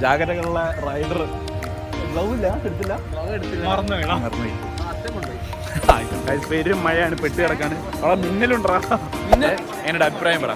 ജാഗ്രതകളുള്ള rider പേരും മഴയാണ് പെട്ട് കിടക്കാണ്. അവിടെ മിന്നലുണ്ടാ. എന്നോട് അഭിപ്രായം പറ.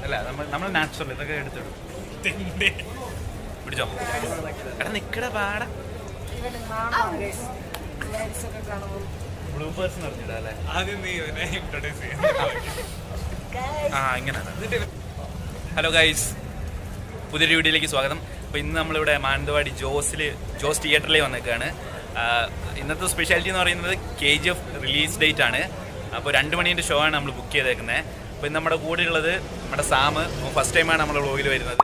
അല്ല നമ്മൾ നാച്ചുറൽ ഇതൊക്കെ എടുത്തിടും. പിടിച്ചോ എടാ നിക്കട പാട ബ്ലൂബേഴ്സ് നടത്തിയിടാ അല്ലേ? ഇങ്ങനെ. ഹലോ ഗൈസ്, പുതിയൊരു വീഡിയോയിലേക്ക് സ്വാഗതം. അപ്പോൾ ഇന്ന് നമ്മളിവിടെ മാനന്തവാടി ജോസ് തിയേറ്ററിലേക്ക് വന്നേക്കാണ്. ഇന്നത്തെ സ്പെഷ്യാലിറ്റി എന്ന് പറയുന്നത് KGF റിലീസ് ഡേറ്റ് ആണ്. അപ്പോൾ 2 മണീൻ്റെ ഷോ ആണ് നമ്മൾ ബുക്ക് ചെയ്തേക്കുന്നത്. അപ്പോൾ ഇന്ന് നമ്മുടെ കൂടെ ഉള്ളത് നമ്മുടെ സാമ്. ഫസ്റ്റ് ടൈമാണ് നമ്മുടെ വ്ളോഗിൽ വരുന്നത്.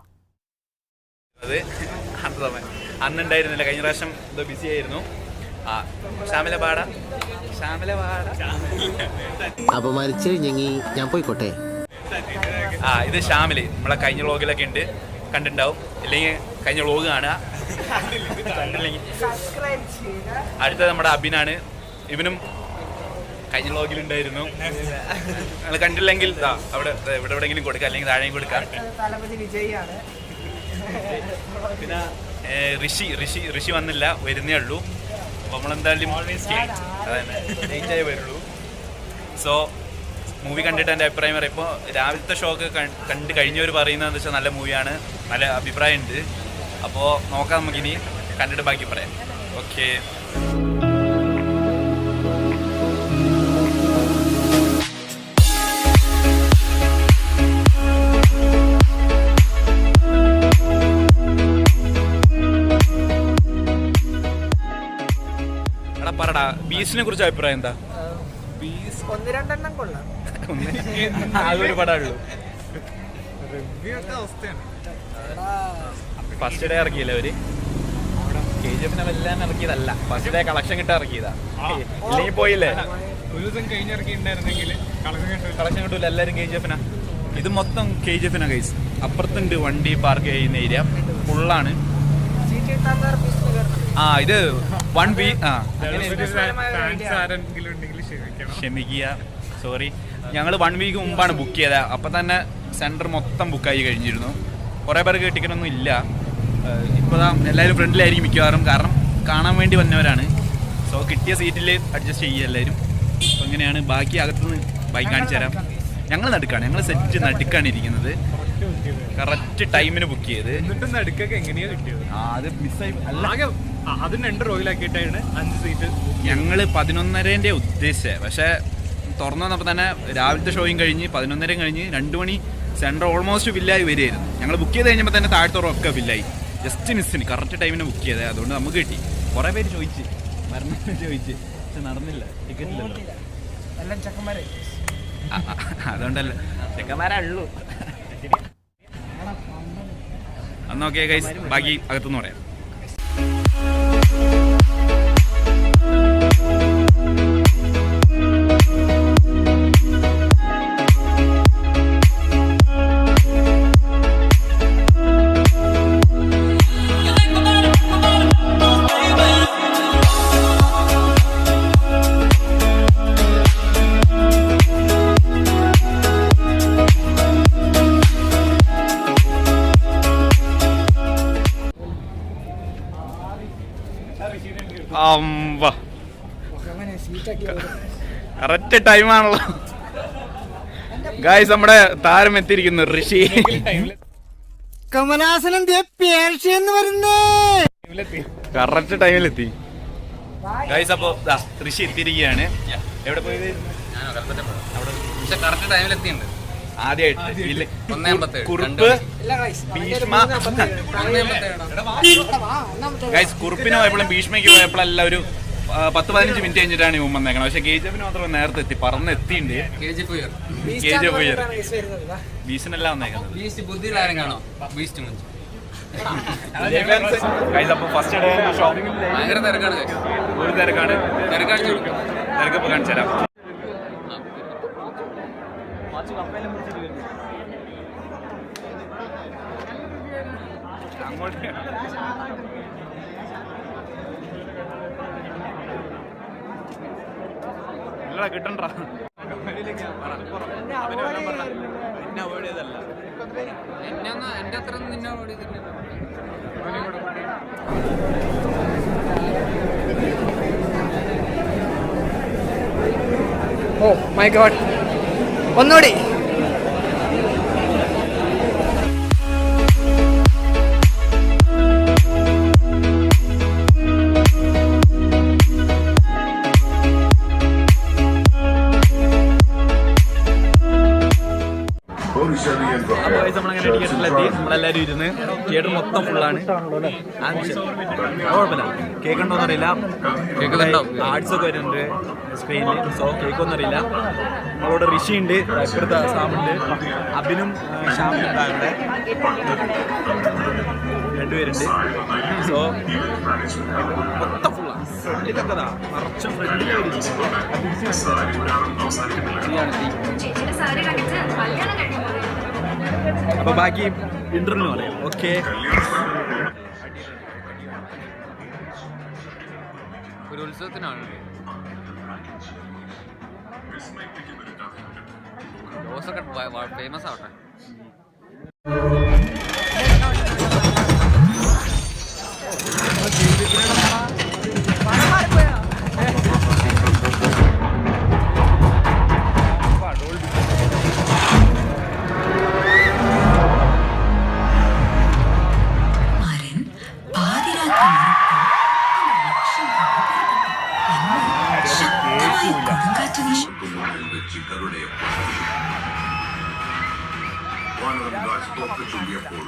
അന്നുണ്ടായിരുന്നില്ല, കഴിഞ്ഞ പ്രാവശ്യം എന്തോ ബിസി ആയിരുന്നു. ശ്യാമിലെ പാട അപമാനിച്ച് ഞാൻ പോയിക്കോട്ടെ. ഇത് ശ്യാമില് നമ്മളെ കഴിഞ്ഞ വ്ളോഗിലൊക്കെ ഉണ്ട്, കണ്ടിട്ടുണ്ടാവും. ഇല്ലെങ്കിൽ കഴിഞ്ഞ വ്ളോഗ് കാണുക, കണ്ടില്ലെങ്കിൽ. അടുത്തത് നമ്മുടെ അബിനാണ്. ഇവനും കഴിഞ്ഞ വ്ളോഗിലുണ്ടായിരുന്നു. നിങ്ങൾ കണ്ടില്ലെങ്കിൽ അവിടെ ഇവിടെ എവിടെയെങ്കിലും കൊടുക്കാം, അല്ലെങ്കിൽ താഴെയും കൊടുക്കാം. പിന്നെ ഋഷി വന്നില്ല, വരുന്നേ ഉള്ളൂ. അപ്പോൾ നമ്മളെന്തായാലും ലേറ്റായി വരുള്ളൂ. സോ മൂവി കണ്ടിട്ട് എൻ്റെ അഭിപ്രായം പറയാം. ഇപ്പോൾ രാവിലത്തെ ഷോ ഒക്കെ കണ്ട് കഴിഞ്ഞവർ പറയുന്നതെന്ന് വെച്ചാൽ നല്ല മൂവിയാണ്, നല്ല അഭിപ്രായമുണ്ട്. അപ്പോൾ നോക്കാം, നമുക്കിനി കണ്ടിട്ട് ബാക്കി പറയാം. ഓക്കെ. പറടാ, ബീസിനെ കുറിച്ച് അഭിപ്രായം എന്താ? അതൊരു പടമുള്ളൂ. ഫസ്റ്റ് ഡേ ഇറക്കിയില്ലേ അവര്? KGF എല്ലാം ഇറക്കിയതല്ല, ഫസ്റ്റ് ഡേ കളക്ഷൻ കിട്ടാൻ ഇറക്കിയതാ. ഇല്ലെങ്കിൽ പോയില്ലേ, ഒരു ദിവസം കഴിഞ്ഞിറക്കിയിട്ടുണ്ടായിരുന്നെങ്കിൽ കളക്ഷൻ കിട്ടൂല. എല്ലാവരും KGF. ഇത് മൊത്തം KGF ഗൈസ്. അപ്പുറത്തുണ്ട് വണ്ടി പാർക്ക് ചെയ്യുന്ന ഏരിയ, ഫുള്ളാണ്. ഇത് 1 വീക്ക് ക്ഷമിക്കുക, സോറി. ഞങ്ങൾ 1 വീക്ക് മുമ്പാണ് ബുക്ക് ചെയ്തത്. അപ്പം തന്നെ സെൻറ്റർ മൊത്തം ബുക്കായി കഴിഞ്ഞിരുന്നു. കുറേ പേർക്ക് ടിക്കറ്റൊന്നും ഇല്ല. ഇപ്പോൾ എല്ലാവരും ഫ്രണ്ടിലായിരിക്കും മിക്കവാറും, കാരണം കാണാൻ വേണ്ടി വന്നവരാണ്. സോ കിട്ടിയ സീറ്റിൽ അഡ്ജസ്റ്റ് ചെയ്യുക എല്ലാവരും. അപ്പോൾ ഇങ്ങനെയാണ്. ബാക്കി അകത്തുനിന്ന് ബൈക്ക് കാണിച്ചു തരാം. ഞങ്ങൾ നടുക്കാണ്, ഞങ്ങൾ സെറ്റ് നടുക്കാണ് ഇരിക്കുന്നത്. കറക്റ്റ് ടൈമിന് ബുക്ക് ചെയ്ത്. അത് മിസ്സായി. ഞങ്ങൾ 11:30 ഉദ്ദേശിച്ചത്, പക്ഷേ തുറന്നു വന്നപ്പോൾ തന്നെ രാവിലത്തെ ഷോയും കഴിഞ്ഞ് 11:30 കഴിഞ്ഞ് 2 മണി സെൻറ്റർ ഓൾമോസ്റ്റ് ഫില്ലായി വരികയായിരുന്നു. ഞങ്ങൾ ബുക്ക് ചെയ്ത് കഴിഞ്ഞപ്പോൾ തന്നെ താഴത്തോറൊക്കെ ഫില്ലായി. ജസ്റ്റ് മിസ്സിന് കറക്റ്റ് ടൈമിന് ബുക്ക് ചെയ്തത്, അതുകൊണ്ട് നമുക്ക് കിട്ടി. കുറേ പേര് ചോദിച്ച് പക്ഷെ നടന്നില്ല, ടിക്കറ്റില്ലല്ലോ. അതുകൊണ്ടല്ല, ചെക്കന്മാരേ ഉള്ളൂ. അന്നോക്കെ ഗൈസ്, ബാക്കി അകത്തുനിന്ന് പറയാം. കറക്റ്റ് ടൈമാണല്ലോ ഗായ്സ്. നമ്മുടെ താരം എത്തിയിരിക്കുന്നു, ഋഷി. Kamalasanam correct ടൈമിലെത്തി guys. അപ്പൊ ഋഷി എത്തിയിരിക്കുകയാണ്. എവിടെ പോയത്? കറക്റ്റ് ടൈമിലെത്തിയുണ്ട്. ആദ്യമായിട്ട് കുറുപ്പ് ഗൈസ്. കുറുപ്പിന് പോയപ്പോഴും ഭീഷ്മയ്ക്ക് പോയപ്പോഴെല്ലാം ഒരു 10-15 മിനിറ്റ് കഴിഞ്ഞിട്ടാണ് ഇവൻ വന്നേക്കണം. പക്ഷെ KGF മാത്രം നേരത്തെ എത്തി, പറന്നെത്തിണ്ട്. ബീസിനെല്ലാം വന്നേക്കുന്നത്. അപ്പോൾ ഫസ്റ്റ് ഡേ ഷോ ഭയങ്കര തിരക്കാണ്. ഒരു തിരക്കാണ്. തിരക്കിപ്പോൾ കാണിച്ചു തരാം. അങ്ങോട്ട് ഇല്ലടാ കിട്ടണ്ട. എന്നെ അവോയ്ഡ് ചെയ്തല്ല. എന്റെ അത്ര നിന്നെ അവോയ്ഡ് ചെയ്തിട്ടില്ല. ഓ മൈ ഗോഡ്, ഒന്നുകൂടി. അപ്പോൾ നമ്മളങ്ങനെ തിയേറ്ററിലെത്തി. നമ്മളെല്ലാവരും ഇരുന്ന് തിയേറ്റർ മൊത്തം ഫുള്ളാണ്. കുഴപ്പമില്ല. കേക്ക് ഉണ്ടോന്ന് അറിയില്ല. ആർട്സ് ഒക്കെ വരുന്നുണ്ട് സ്ക്രീനിൽ. സോ കേക്കൊന്നും അറിയില്ല. നമ്മളോട് ഋഷി ഉണ്ട്, ഇപ്പുറത്തെ സാമുണ്ട്, അബിനും ഷാമിനും അവിടെ രണ്ടുപേരുണ്ട്. സോ മൊത്തം ഫുള്ളാണ്. ഫ്രണ്ടിലൊക്കെ നിറച്ചും ഫ്രണ്ടിൽ അപ്പൊ ബാക്കി ഇന്റർവ്യൂ പറയാം. ഓക്കെ, ഒരു ഉത്സവത്തിനാണ്. ദോശൊക്കെ ഫേമസ് ആവട്ടെ. ചുള്ളിയപ്പോൾ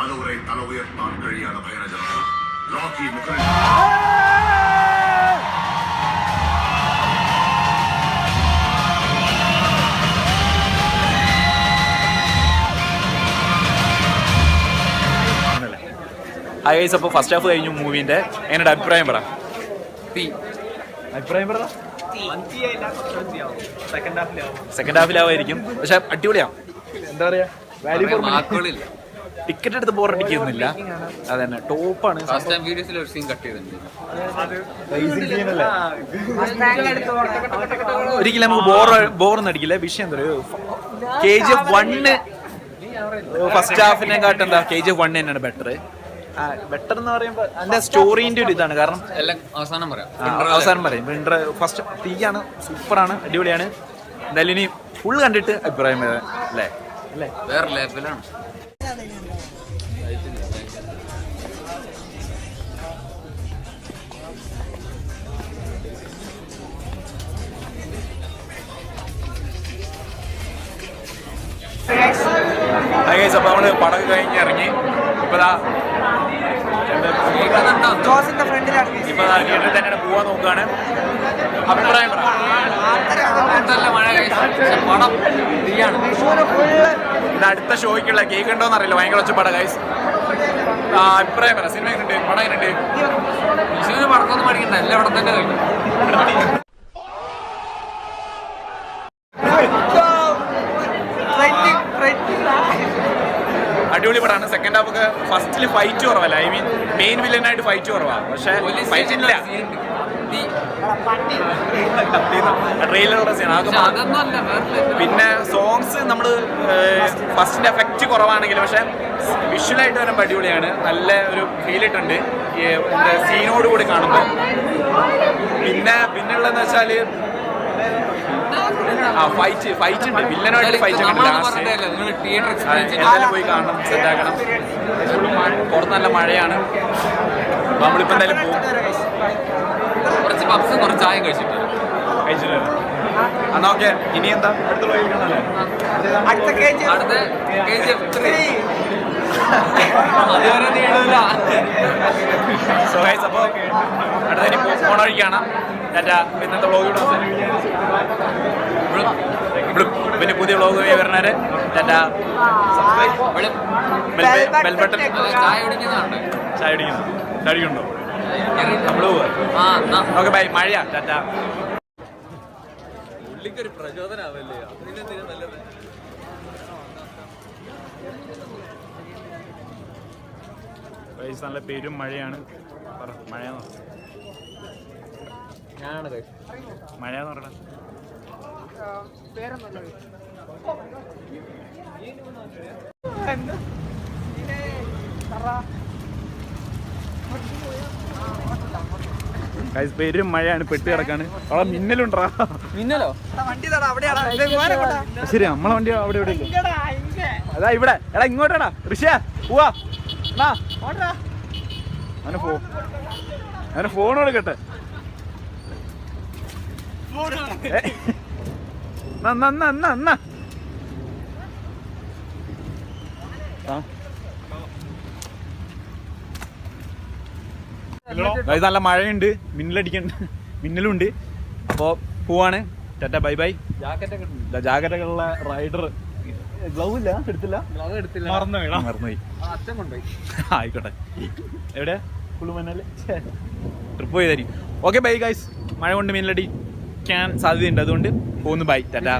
അതുവരെ തല ഉയർത്താൻ കഴിയാതെ ഭയനജനത റോക്കി മുഖൻ ഗൈസ്. അപ്പോൾ ഫസ്റ്റ് ഹാഫ് കഴിഞ്ഞു മൂവിൻ്റെ. എങ്ങനെ അഭിപ്രായം പറ. അഭിപ്രായം പറ. സെക്കൻഡ് ഹാഫിലാവായിരിക്കും, പക്ഷെ അടിപൊളിയാണ്. എന്താ പറയാ, വാല്യൂ ഫോർ മണി. ടിക്കറ്റ് എടുത്ത് ബോറടിക്കുന്നില്ല. അതന്നെ ടോപ്പാണ്. ഒരിക്കലും നമുക്ക് ബോറൊന്നും അടിക്കില്ല. വിഷയം എന്താ, KGF 1 ഫസ്റ്റ് ഹാഫിനെക്കാട്ടും എന്താ KGF 1 തന്നെയാണ് ബെറ്റർ. ബെറ്റർ എന്ന് പറയുമ്പോൾ അതിന്റെ സ്റ്റോറീന്റെ ഒരു ഇതാണ്. കാരണം അവസാനം പറയും. വിന്റർ ഫസ്റ്റ് തീയാണ്, സൂപ്പറാണ്, അടിപൊളിയാണ്. എന്തായാലും ഇനി ഫുൾ കണ്ടിട്ട് അഭിപ്രായം അല്ലേ അല്ലേ വേറെ ലെവലാണ്. അപ്പോൾ നമ്മള് പടം കഴിഞ്ഞ് ഇറങ്ങി. ഇപ്പൊ തിയേറ്ററിൽ തന്നെ പോവാൻ നോക്കുകയാണ്. അഭിപ്രായം പറ. ഇത് അടുത്ത ഷോയ്ക്കുള്ള കേക്ക് ഉണ്ടോന്ന് അറിയില്ല. ഭയങ്കര ഒച്ചപ്പാടാ ഗൈസ്. അഭിപ്രായം പറ. സിനിമ എങ്ങനെയുണ്ട്, പടം എങ്ങനെയുണ്ട്? വിഷുവിന് പടക്കൊന്നും പഠിക്കണ്ട, എല്ലാം ഇവിടെ തന്നെ കഴിഞ്ഞു. അടിപൊളി പടമാണ്. സെക്കൻഡ് ഹാഫ് ഒക്കെ ഫസ്റ്റിൽ ഫൈറ്റ് കുറവല്ല. ഐ മീൻ മെയിൻ വില്ലനായിട്ട് ഫൈറ്റ് കുറവാണ്, പക്ഷെ ഫൈറ്റ് ഇല്ല. ട്രെയിലറുടെ സീൻ പിന്നെ സോങ്സ് നമ്മൾ ഫസ്റ്റിന്റെ എഫക്റ്റ് കുറവാണെങ്കിലും പക്ഷെ വിഷ്വലായിട്ട് വരുമ്പോൾ അടിപൊളിയാണ്. നല്ല ഒരു ഫീൽ ഇട്ടുണ്ട് സീനോട് കൂടി കാണുമ്പോൾ. പിന്നെയുള്ളതെന്ന് വെച്ചാല് ഫൈറ്റ് ഉണ്ട്. വില്ലനായിട്ട് ഫൈറ്റ് ഒക്കെ എന്തായാലും പോയി കാണണം, സെറ്റാക്കണം. പുറത്ത് നല്ല മഴയാണ്. നമ്മളിപ്പോൾ എന്തായാലും പോകും. കുറച്ച് പപ്സും കുറച്ച് ചായം കഴിച്ചിട്ട് എന്നാ ഓക്കെ. ഇനി എന്താ അടുത്തുള്ള അടുത്ത KGF 3 അതുവരെ നീളൂല. സോ ഗൈസ്, അപ്പോൾ അടുത്തതിന് പോണവഴിക്കാണ്. ഇന്നത്തെ വ്ളോഗ് പിന്നെ പുതിയ വ്ളോഗ് വരുന്നവരെ സബ്സ്ക്രൈബ്. Bell button. ചായ കുടിക്കുന്നുണ്ട്. ചായ കുടിക്കുന്നുണ്ടോ? നമ്മള് പോവാ. Okay bye. മഴയാ. ടാറ്റാ. പുള്ളിക്കൊരു പ്രചോദനാവല്ലേ, അതിനെന്തിനാ നല്ലത്. നല്ല പേരും മഴയാണ്. മഴയെന്ന് പറഞ്ഞ പേരും മഴയാണ്. പെട്ട് കിടക്കാണ്. അവിടെ മിന്നലുണ്ടാ? മിന്നലോ? ശരി, നമ്മളെ വണ്ടി അവിടെ ഇവിടെ അതാ ഇവിടെ. എടാ ഇങ്ങോട്ടാടാ ഋഷിയ പോവാ. അവന് ഫോൺ കൊടുക്കട്ടെ. നല്ല മഴയുണ്ട്, മിന്നലുണ്ട്. അപ്പോ പോവാണ്. Tata bye bye. ജാക്കറ്റൊക്കെ ഉള്ള റൈഡർ. ഗ്ലൗ ഇല്ല, എടുത്തില്ല. മറന്നുപോയി. ആയിക്കോട്ടെ. എവിടെ കുളുമണല് ട്രിപ്പ് പോയതായിരിക്കും. Okay bye guys. മഴ കൊണ്ട് മിന്നലടിക്കാൻ സാധ്യതയുണ്ട്, അതുകൊണ്ട് പോകുന്നു. ബൈ ടാറ്റ.